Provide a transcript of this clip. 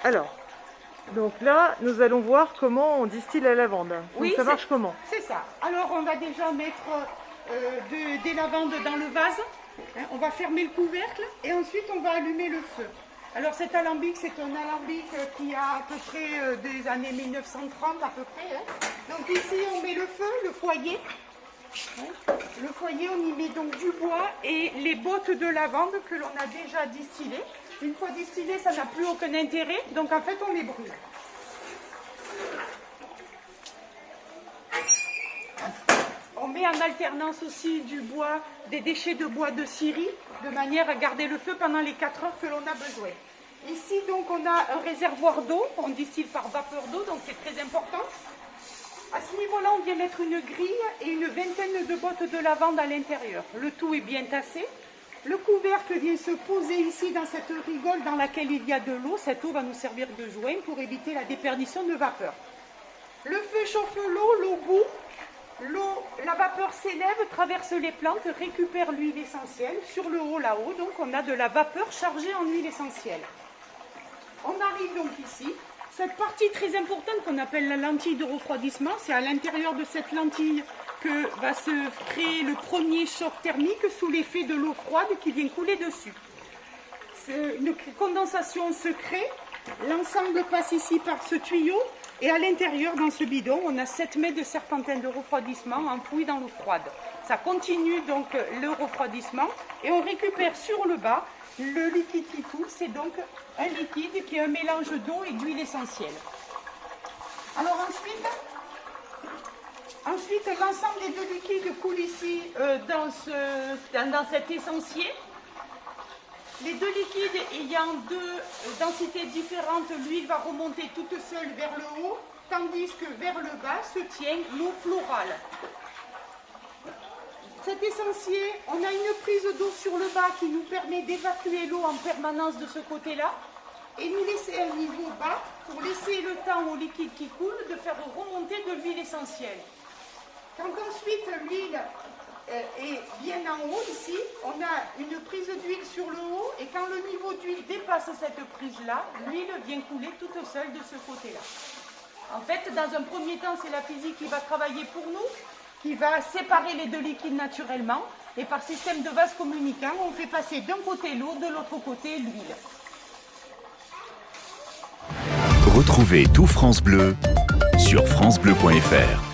Alors, donc là, nous allons voir comment on distille la lavande. Donc Oui, ça marche comment? C'est ça. Alors on va déjà mettre des lavandes dans le vase. Hein, on va fermer le couvercle et ensuite on va allumer le feu. Alors cet alambic, c'est un alambic qui a à peu près des années 1930 à peu près. Hein. Donc ici on met le feu, le foyer. Hein. Le foyer, on y met donc du bois et les bottes de lavande que l'on a déjà distillées. Une fois distillées, ça n'a plus aucun intérêt, donc en fait on les brûle. On met en alternance aussi du bois, des déchets de bois de Syrie, de manière à garder le feu pendant les 4 heures que l'on a besoin. Ici donc on a un réservoir d'eau, on distille par vapeur d'eau, donc c'est très important. À ce niveau-là, on vient mettre une grille et une vingtaine de bottes de lavande à l'intérieur. Le tout est bien tassé. Le couvercle vient se poser ici dans cette rigole dans laquelle il y a de l'eau. Cette eau va nous servir de joint pour éviter la déperdition de vapeur. Le feu chauffe l'eau bout. La vapeur s'élève, traverse les plantes, récupère l'huile essentielle. Sur le haut, là-haut, donc on a de la vapeur chargée en huile essentielle. On arrive donc ici. Cette partie très importante qu'on appelle la lentille de refroidissement, c'est à l'intérieur de cette lentille que va se créer le premier choc thermique sous l'effet de l'eau froide qui vient couler dessus. Une condensation se crée, l'ensemble passe ici par ce tuyau et à l'intérieur, dans ce bidon, on a 7 mètres de serpentin de refroidissement enfoui dans l'eau froide. Ça continue donc le refroidissement et on récupère sur le bas le liquide qui coule. C'est donc un liquide qui est un mélange d'eau et d'huile essentielle. Alors ensuite l'ensemble des deux liquides coulent ici dans cet essencier. Les deux liquides ayant deux densités différentes, l'huile va remonter toute seule vers le haut, tandis que vers le bas se tient l'eau florale. Cet essencier, on a une prise d'eau sur le bas qui nous permet d'évacuer l'eau en permanence de ce côté-là et nous laisser un niveau bas pour laisser le temps au liquide qui coule de faire remonter de l'huile essentielle. Quand ensuite l'huile est bien en haut ici, on a une prise d'huile sur le haut et quand le niveau d'huile dépasse cette prise-là, l'huile vient couler toute seule de ce côté-là. En fait, dans un premier temps, c'est la physique qui va travailler pour nous, qui va séparer les deux liquides naturellement et par système de vase communicant, on fait passer d'un côté l'eau, de l'autre côté l'huile. Retrouvez tout France Bleu sur francebleu.fr.